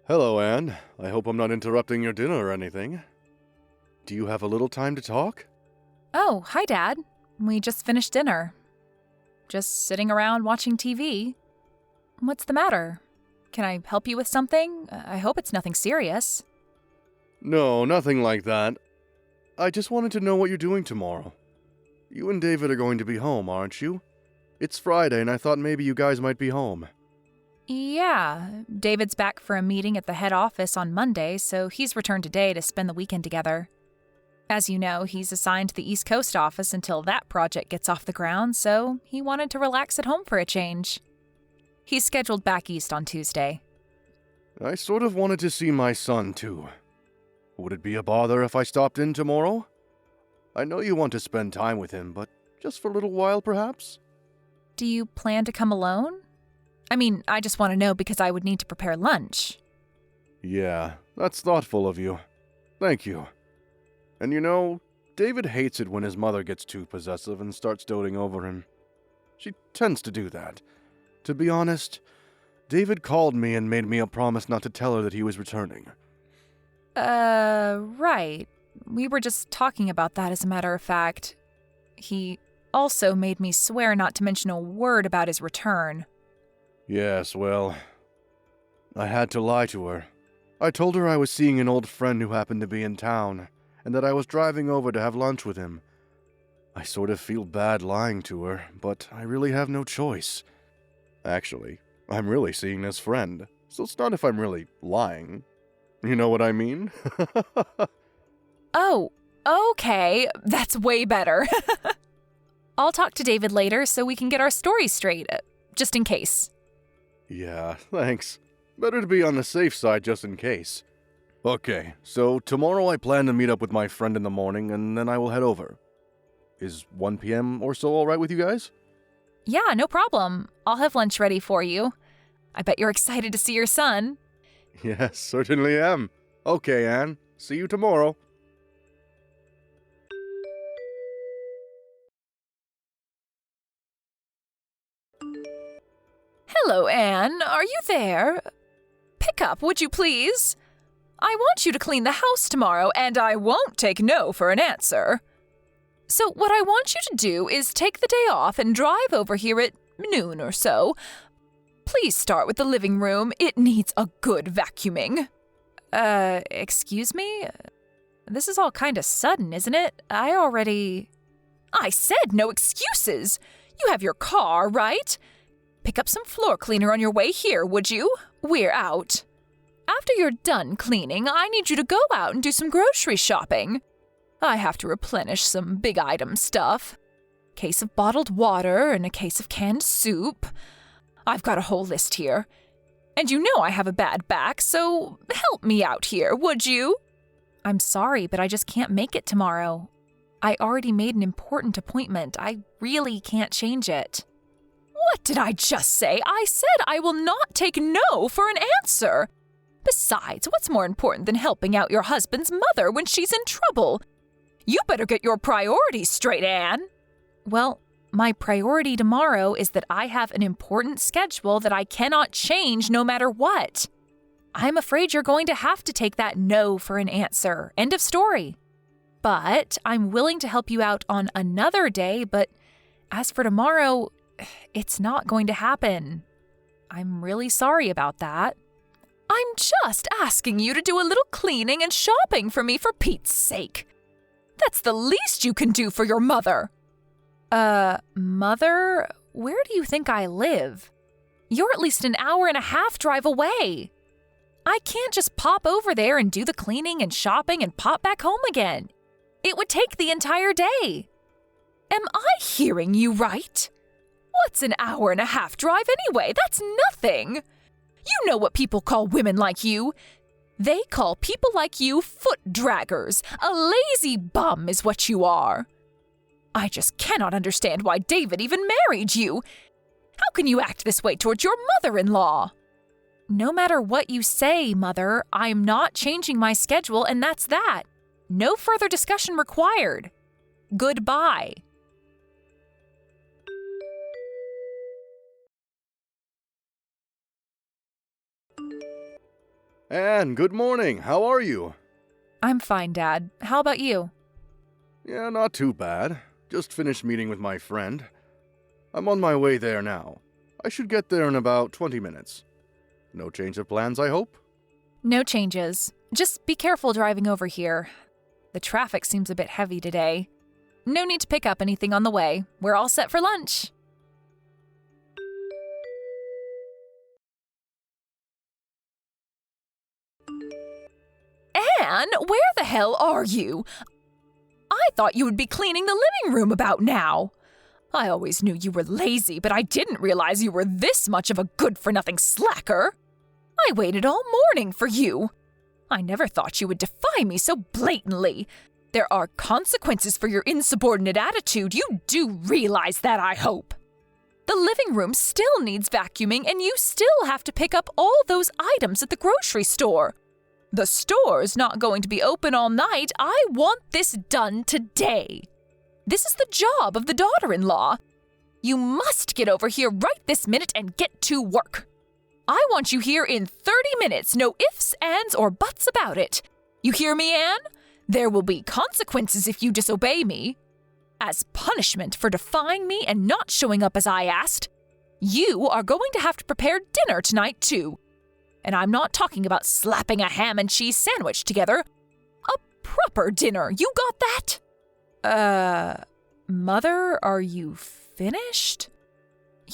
Hello, Anne. I hope I'm not interrupting your dinner or anything. Do you have a little time to talk? Oh, hi, Dad. We just finished dinner. Just sitting around watching TV. What's the matter? Can I help you with something? I hope it's nothing serious. No, nothing like that. I just wanted to know what you're doing tomorrow. You and David are going to be home, aren't you? It's Friday, and I thought maybe you guys might be home. Yeah, David's back for a meeting at the head office on Monday, so he's returned today to spend the weekend together. As you know, he's assigned to the East Coast office until that project gets off the ground, so he wanted to relax at home for a change. He's scheduled back east on Tuesday. I sort of wanted to see my son, too. Would it be a bother if I stopped in tomorrow? I know you want to spend time with him, but just for a little while, perhaps? Do you plan to come alone? I mean, I just want to know because I would need to prepare lunch. Yeah, that's thoughtful of you. Thank you. And you know, David hates it when his mother gets too possessive and starts doting over him. She tends to do that. To be honest, David called me and made me a promise not to tell her that he was returning. Right. We were just talking about that as a matter of fact. He also made me swear not to mention a word about his return. Yes, well, I had to lie to her. I told her I was seeing an old friend who happened to be in town, and that I was driving over to have lunch with him. I sort of feel bad lying to her, but I really have no choice. Actually, I'm really seeing this friend, so it's not if I'm really lying. You know what I mean? Oh, okay. That's way better. I'll talk to David later so we can get our stories straight, just in case. Yeah, thanks. Better to be on the safe side just in case. Okay, so tomorrow I plan to meet up with my friend in the morning, and then I will head over. Is 1 p.m. or so alright with you guys? Yeah, no problem. I'll have lunch ready for you. I bet you're excited to see your son. Yes, certainly am. Okay, Anne. See you tomorrow. Hello, Anne. Are you there? Pick up, would you please? I want you to clean the house tomorrow, and I won't take no for an answer. So what I want you to do is take the day off and drive over here at noon or so. Please start with the living room. It needs a good vacuuming. Excuse me? This is all kind of sudden, isn't it? I said no excuses. You have your car, right? Pick up some floor cleaner on your way here, would you? We're out. After you're done cleaning, I need you to go out and do some grocery shopping. I have to replenish some big item stuff. Case of bottled water and a case of canned soup. I've got a whole list here. And you know I have a bad back, so help me out here, would you? I'm sorry, but I just can't make it tomorrow. I already made an important appointment. I really can't change it. What did I just say? I said I will not take no for an answer. Besides, what's more important than helping out your husband's mother when she's in trouble? You better get your priorities straight, Anne. Well, my priority tomorrow is that I have an important schedule that I cannot change no matter what. I'm afraid you're going to have to take that no for an answer. End of story. But I'm willing to help you out on another day, but as for tomorrow, it's not going to happen. I'm really sorry about that. I'm just asking you to do a little cleaning and shopping for me for Pete's sake. That's the least you can do for your mother. Mother? Where do you think I live? You're at least an hour and a half drive away. I can't just pop over there and do the cleaning and shopping and pop back home again. It would take the entire day. Am I hearing you right? What's an hour and a half drive anyway? That's nothing. You know what people call women like you. They call people like you foot draggers. A lazy bum is what you are. I just cannot understand why David even married you. How can you act this way towards your mother-in-law? No matter what you say, Mother, I'm not changing my schedule, and that's that. No further discussion required. Goodbye. Anne, good morning. How are you? I'm fine, Dad. How about you? Yeah, not too bad. Just finished meeting with my friend. I'm on my way there now. I should get there in about 20 minutes. No change of plans, I hope? No changes. Just be careful driving over here. The traffic seems a bit heavy today. No need to pick up anything on the way. We're all set for lunch. Anne, where the hell are you? I thought you would be cleaning the living room about now. I always knew you were lazy, but I didn't realize you were this much of a good-for-nothing slacker. I waited all morning for you. I never thought you would defy me so blatantly. There are consequences for your insubordinate attitude. You do realize that, I hope. The living room still needs vacuuming, and you still have to pick up all those items at the grocery store. The store's not going to be open all night. I want this done today. This is the job of the daughter-in-law. You must get over here right this minute and get to work. I want you here in 30 minutes, no ifs, ands, or buts about it. You hear me, Anne? There will be consequences if you disobey me. As punishment for defying me and not showing up as I asked, you are going to have to prepare dinner tonight, too. And I'm not talking about slapping a ham and cheese sandwich together. A proper dinner, you got that? Mother, are you finished?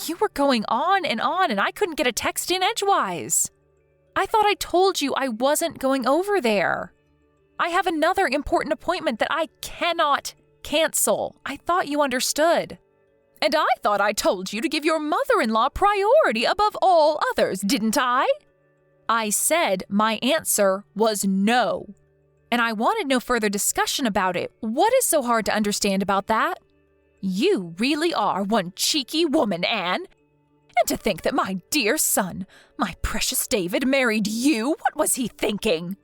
You were going on, and I couldn't get a text in edgewise. I thought I told you I wasn't going over there. I have another important appointment that I cannot cancel. I thought you understood. And I thought I told you to give your mother-in-law priority above all others, didn't I? I said my answer was no. And I wanted no further discussion about it. What is so hard to understand about that? You really are one cheeky woman, Anne. And to think that my dear son, my precious David, married you, what was he thinking?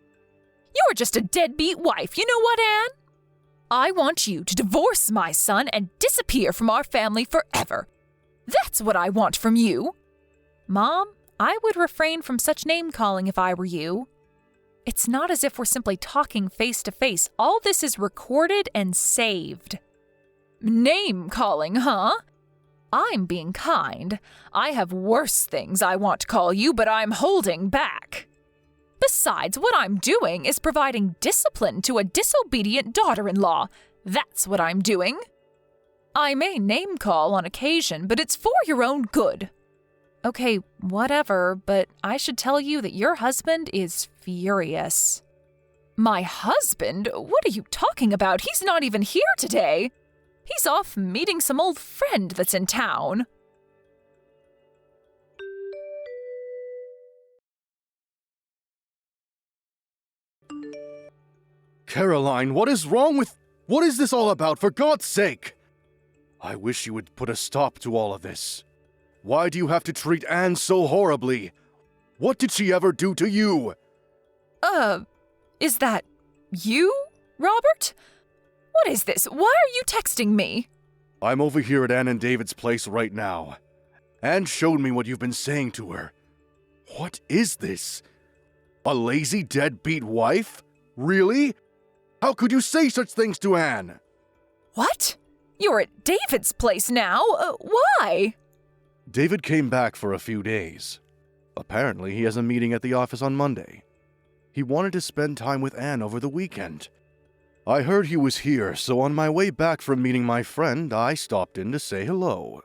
You're just a deadbeat wife, you know what, Anne? I want you to divorce my son and disappear from our family forever. That's what I want from you. Mom, I would refrain from such name-calling if I were you. It's not as if we're simply talking face-to-face. All this is recorded and saved. Name-calling, huh? I'm being kind. I have worse things I want to call you, but I'm holding back. Besides, what I'm doing is providing discipline to a disobedient daughter-in-law. That's what I'm doing. I may name-call on occasion, but it's for your own good. Okay, whatever, but I should tell you that your husband is furious. My husband? What are you talking about? He's not even here today. He's off meeting some old friend that's in town. Caroline, what is wrong with... What is this all about, for God's sake? I wish you would put a stop to all of this. Why do you have to treat Anne so horribly? What did she ever do to you? Is that you, Robert? What is this? Why are you texting me? I'm over here at Anne and David's place right now. Anne showed me what you've been saying to her. What is this? A lazy, deadbeat wife? Really? How could you say such things to Anne? What? You're at David's place now? Why? David came back for a few days. Apparently, he has a meeting at the office on Monday. He wanted to spend time with Anne over the weekend. I heard he was here, so on my way back from meeting my friend, I stopped in to say hello.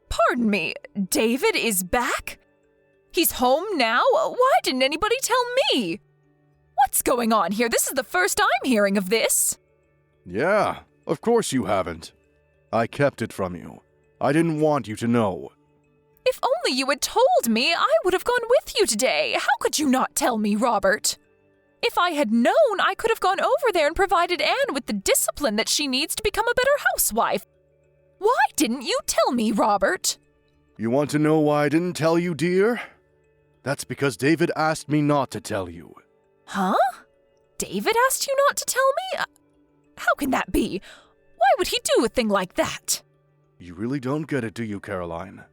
Pardon me, David is back? He's home now? Why didn't anybody tell me? What's going on here? This is the first I'm hearing of this. Yeah, of course you haven't. I kept it from you. I didn't want you to know. If only you had told me, I would have gone with you today. How could you not tell me, Robert? If I had known, I could have gone over there and provided Anne with the discipline that she needs to become a better housewife. Why didn't you tell me, Robert? You want to know why I didn't tell you, dear? That's because David asked me not to tell you. Huh? David asked you not to tell me? How can that be? Why would he do a thing like that? You really don't get it, do you, Caroline?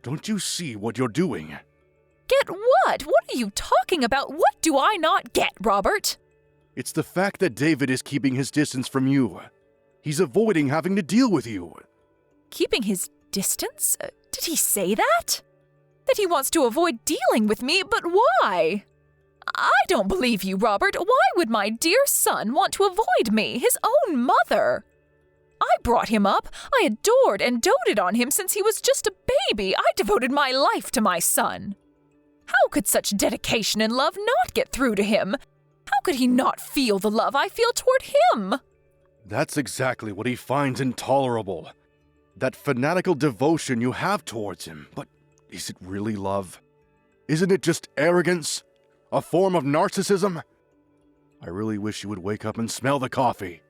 Don't you see what you're doing? Get what? What are you talking about? What do I not get, Robert? It's the fact that David is keeping his distance from you. He's avoiding having to deal with you. Keeping his distance? Did he say that? That he wants to avoid dealing with me, but why? I don't believe you, Robert. Why would my dear son want to avoid me, his own mother? I brought him up. I adored and doted on him since he was just a baby. I devoted my life to my son. How could such dedication and love not get through to him? How could he not feel the love I feel toward him? That's exactly what he finds intolerable. That fanatical devotion you have towards him. But is it really love? Isn't it just arrogance? A form of narcissism? I really wish you would wake up and smell the coffee.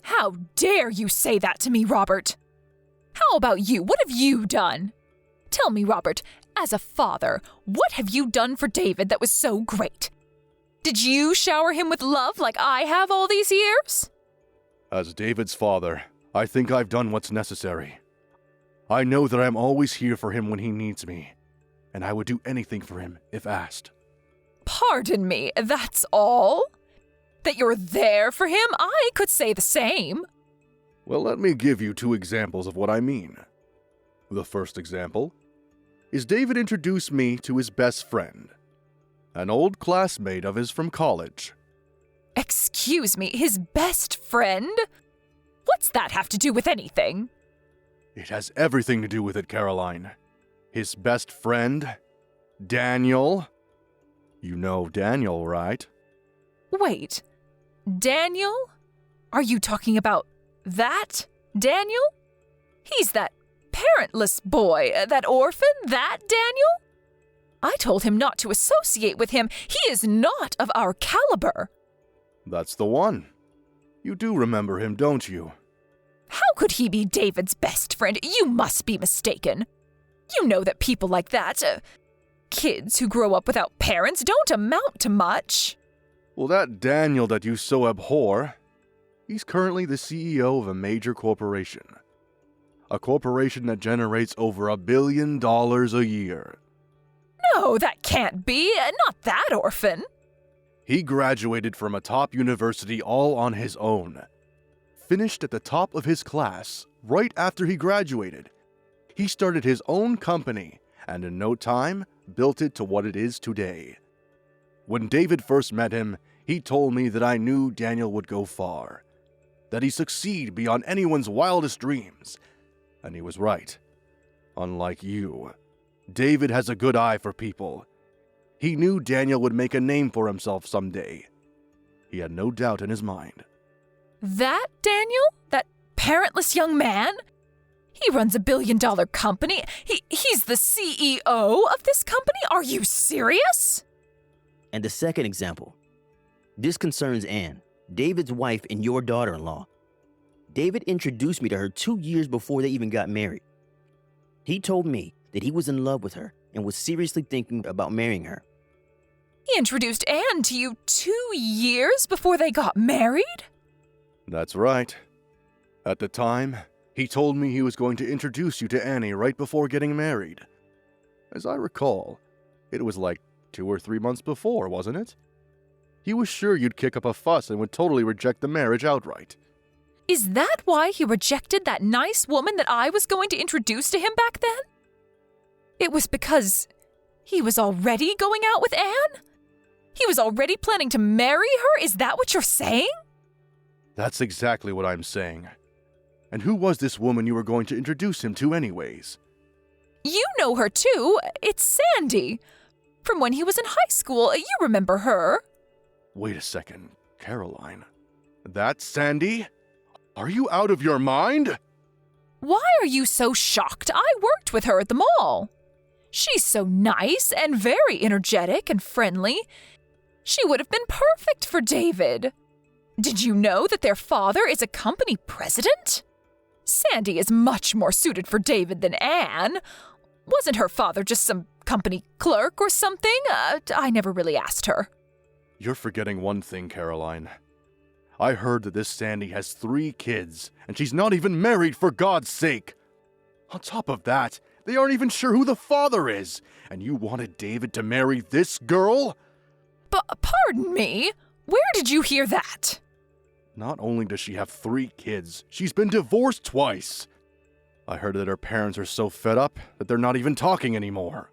How dare you say that to me, Robert? How about you? What have you done? Tell me, Robert, as a father, what have you done for David that was so great? Did you shower him with love like I have all these years? As David's father, I think I've done what's necessary. I know that I'm always here for him when he needs me, and I would do anything for him if asked. Pardon me, that's all? That you're there for him? I could say the same. Well, let me give you 2 examples of what I mean. The first example is David introduced me to his best friend, an old classmate of his from college. Excuse me, his best friend? What's that have to do with anything? It has everything to do with it, Caroline. His best friend, Daniel. You know Daniel, right? Wait, Daniel? Are you talking about that Daniel? He's that parentless boy, that orphan, that Daniel? I told him not to associate with him. He is not of our caliber. That's the one. You do remember him, don't you? How could he be David's best friend? You must be mistaken. You know that people like that, kids who grow up without parents, don't amount to much. Well, that Daniel that you so abhor, he's currently the CEO of a major corporation. A corporation that generates over $1 billion a year. No, that can't be. Not that orphan. He graduated from a top university all on his own. Finished at the top of his class right after he graduated. He started his own company and in no time built it to what it is today. When David first met him, he told me that I knew Daniel would go far, that he'd succeed beyond anyone's wildest dreams. And he was right. Unlike you, David has a good eye for people. He knew Daniel would make a name for himself someday. He had no doubt in his mind. That Daniel? That parentless young man? He runs $1 billion company. He's the CEO of this company? Are you serious? And the second example. This concerns Anne, David's wife and your daughter-in-law. David introduced me to her 2 years before they even got married. He told me that he was in love with her and was seriously thinking about marrying her. He introduced Anne to you 2 years before they got married? That's right. At the time, he told me he was going to introduce you to Annie right before getting married. As I recall, it was like 2 or 3 months before, wasn't it? He was sure you'd kick up a fuss and would totally reject the marriage outright. Is that why he rejected that nice woman that I was going to introduce to him back then? It was because he was already going out with Anne? He was already planning to marry her? Is that what you're saying? That's exactly what I'm saying. And who was this woman you were going to introduce him to anyways? You know her too. It's Sandy. From when he was in high school. You remember her. Wait a second, Caroline. That's Sandy? Are you out of your mind? Why are you so shocked? I worked with her at the mall. She's so nice and very energetic and friendly. She would have been perfect for David. Did you know that their father is a company president? Sandy is much more suited for David than Anne. Wasn't her father just some company clerk or something? I never really asked her. You're forgetting one thing, Caroline. I heard that this Sandy has 3 kids, and she's not even married, for God's sake. On top of that, They aren't even sure who the father is. And you wanted David to marry this girl? Pardon me? Where did you hear that? Not only does she have 3 kids, she's been divorced twice. I heard that her parents are so fed up that they're not even talking anymore.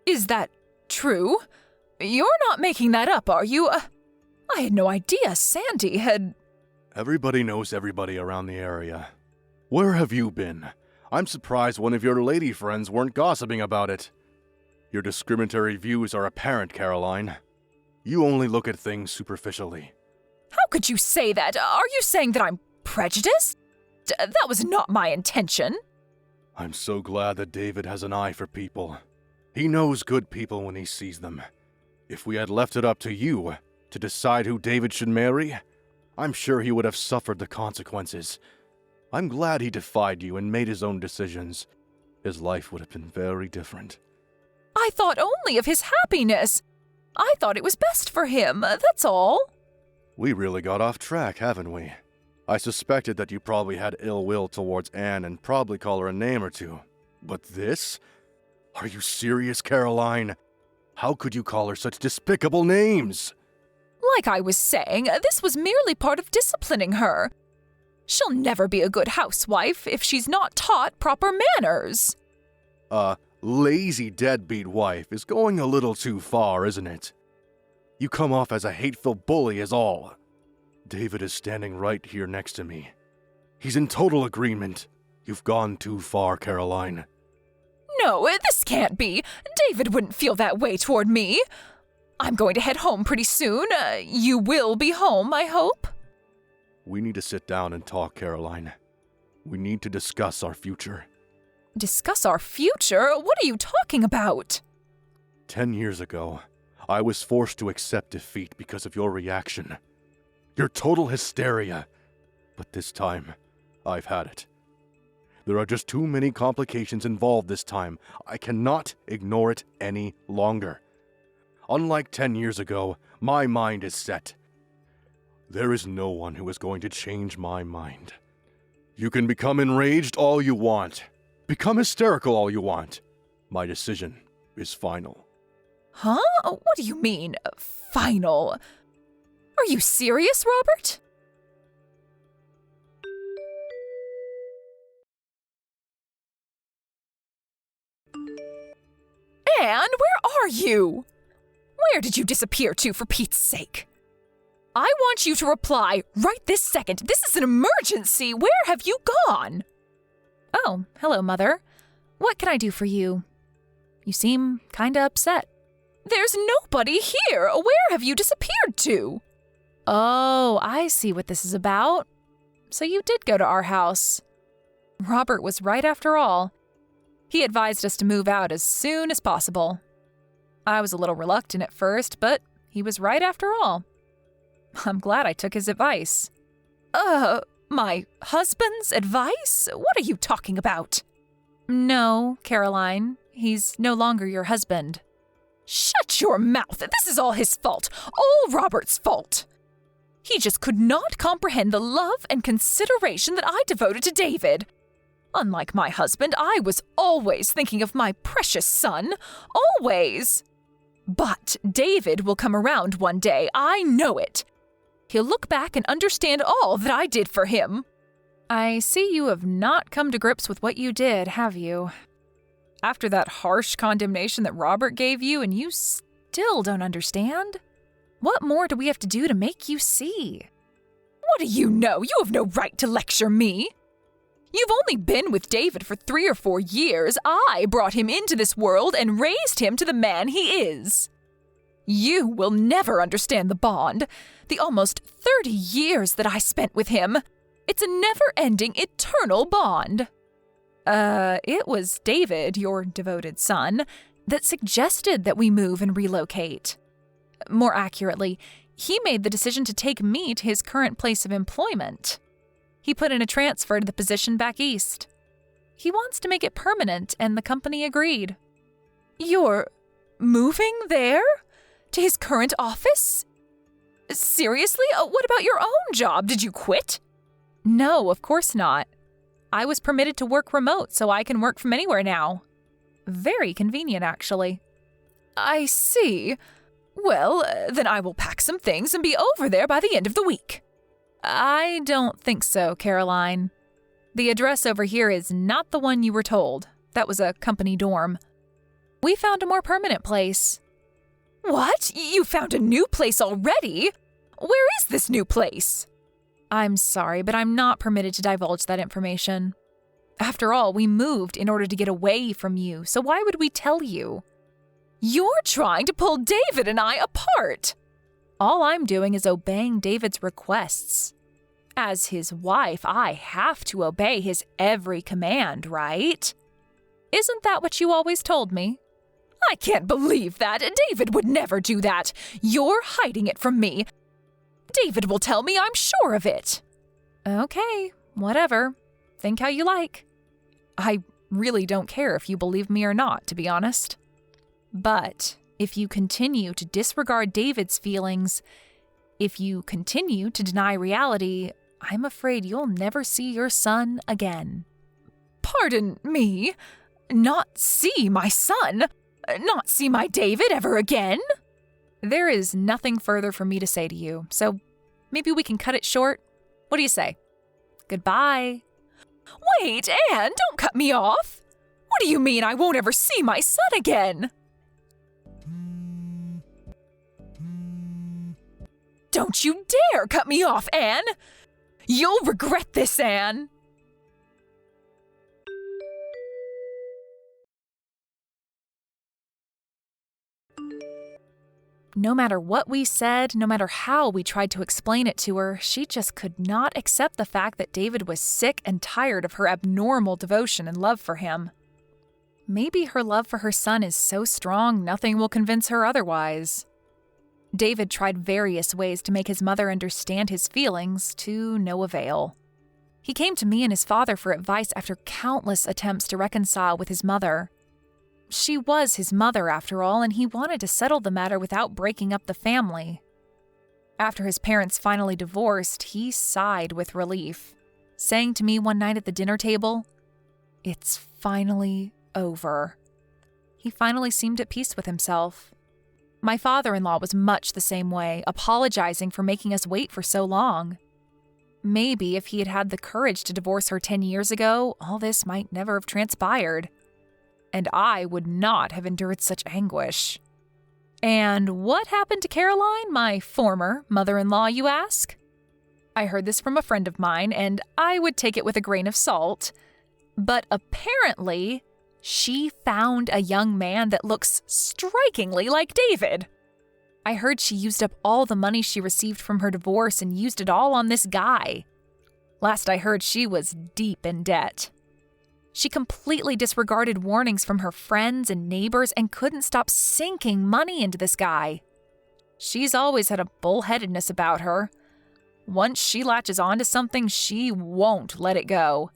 Is that true? You're not making that up, are you? I had no idea Sandy had... Everybody knows everybody around the area. Where have you been? I'm surprised one of your lady friends weren't gossiping about it. Your discriminatory views are apparent, Caroline. You only look at things superficially. How could you say that? Are you saying that I'm prejudiced? That was not my intention. I'm so glad that David has an eye for people. He knows good people when he sees them. If we had left it up to you to decide who David should marry, I'm sure he would have suffered the consequences. I'm glad he defied you and made his own decisions. His life would have been very different. I thought only of his happiness. I thought it was best for him, that's all. We really got off track, haven't we? I suspected that you probably had ill will towards Anne and probably call her a name or two. But this? Are you serious, Caroline? How could you call her such despicable names? Like I was saying, this was merely part of disciplining her. She'll never be a good housewife if she's not taught proper manners. Lazy deadbeat wife is going a little too far, isn't it? You come off as a hateful bully is all. David is standing right here next to me. He's in total agreement. You've gone too far, Caroline. No, this can't be. David wouldn't feel that way toward me. I'm going to head home pretty soon. You will be home, I hope? We need to sit down and talk, Caroline. We need to discuss our future. Discuss our future? What are you talking about? 10 years ago, I was forced to accept defeat because of your reaction. Your total hysteria. But this time, I've had it. There are just too many complications involved this time. I cannot ignore it any longer. Unlike 10 years ago, my mind is set. There is no one who is going to change my mind. You can become enraged all you want. Become hysterical all you want. My decision is final. Huh? What do you mean, final? Are you serious, Robert? Anne, where are you? Where did you disappear to, for Pete's sake? I want you to reply right this second. This is an emergency. Where have you gone? Oh, hello, Mother. What can I do for you? You seem kinda upset. There's nobody here. Where have you disappeared to? Oh, I see what this is about. So you did go to our house. Robert was right after all. He advised us to move out as soon as possible. I was a little reluctant at first, but he was right after all. I'm glad I took his advice. My husband's advice? What are you talking about? No, Caroline. He's no longer your husband. Shut your mouth! This is all his fault. All Robert's fault. He just could not comprehend the love and consideration that I devoted to David. Unlike my husband, I was always thinking of my precious son. Always. But David will come around one day. I know it. He'll look back and understand all that I did for him. I see you have not come to grips with what you did, have you? After that harsh condemnation that Robert gave you, and you still don't understand? What more do we have to do to make you see? What do you know? You have no right to lecture me. You've only been with David for 3 or 4 years. I brought him into this world and raised him to the man he is. You will never understand the bond, the almost 30 years that I spent with him. It's a never-ending, eternal bond. It was David, your devoted son, that suggested that we move and relocate. More accurately, he made the decision to take me to his current place of employment. He put in a transfer to the position back east. He wants to make it permanent, and the company agreed. You're moving there? To his current office? Seriously? What about your own job? Did you quit? No, of course not. I was permitted to work remote, so I can work from anywhere now. Very convenient, actually. I see. Well, then I will pack some things and be over there by the end of the week. I don't think so, Caroline. The address over here is not the one you were told. That was a company dorm. We found a more permanent place. What? You found a new place already? Where is this new place? I'm sorry, but I'm not permitted to divulge that information. After all, we moved in order to get away from you, so why would we tell you? You're trying to pull David and I apart! All I'm doing is obeying David's requests. As his wife, I have to obey his every command, right? Isn't that what you always told me? I can't believe that. David would never do that. You're hiding it from me. David will tell me, I'm sure of it. Okay, whatever. Think how you like. I really don't care if you believe me or not, to be honest. But if you continue to disregard David's feelings, if you continue to deny reality, I'm afraid you'll never see your son again. Pardon me? Not see my son? Not see my David ever again? There is nothing further for me to say to you, so maybe we can cut it short. What do you say? Goodbye. Wait, Anne, don't cut me off. What do you mean I won't ever see my son again? Don't you dare cut me off, Anne! You'll regret this, Anne! No matter what we said, no matter how we tried to explain it to her, she just could not accept the fact that David was sick and tired of her abnormal devotion and love for him. Maybe her love for her son is so strong nothing will convince her otherwise. David tried various ways to make his mother understand his feelings, to no avail. He came to me and his father for advice after countless attempts to reconcile with his mother. She was his mother, after all, and he wanted to settle the matter without breaking up the family. After his parents finally divorced, he sighed with relief, saying to me one night at the dinner table, "It's finally over." He finally seemed at peace with himself. My father-in-law was much the same way, apologizing for making us wait for so long. Maybe if he had had the courage to divorce her 10 years ago, all this might never have transpired. And I would not have endured such anguish. And what happened to Caroline, my former mother-in-law, you ask? I heard this from a friend of mine, and I would take it with a grain of salt. But apparently, she found a young man that looks strikingly like David. I heard she used up all the money she received from her divorce and used it all on this guy. Last I heard, she was deep in debt. She completely disregarded warnings from her friends and neighbors and couldn't stop sinking money into this guy. She's always had a bullheadedness about her. Once she latches onto something, she won't let it go.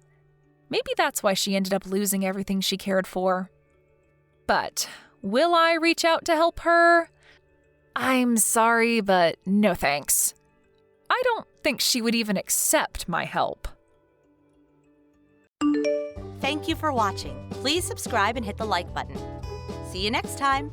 Maybe that's why she ended up losing everything she cared for. But will I reach out to help her? I'm sorry, but no thanks. I don't think she would even accept my help. Thank you for watching. Please subscribe and hit the like button. See you next time.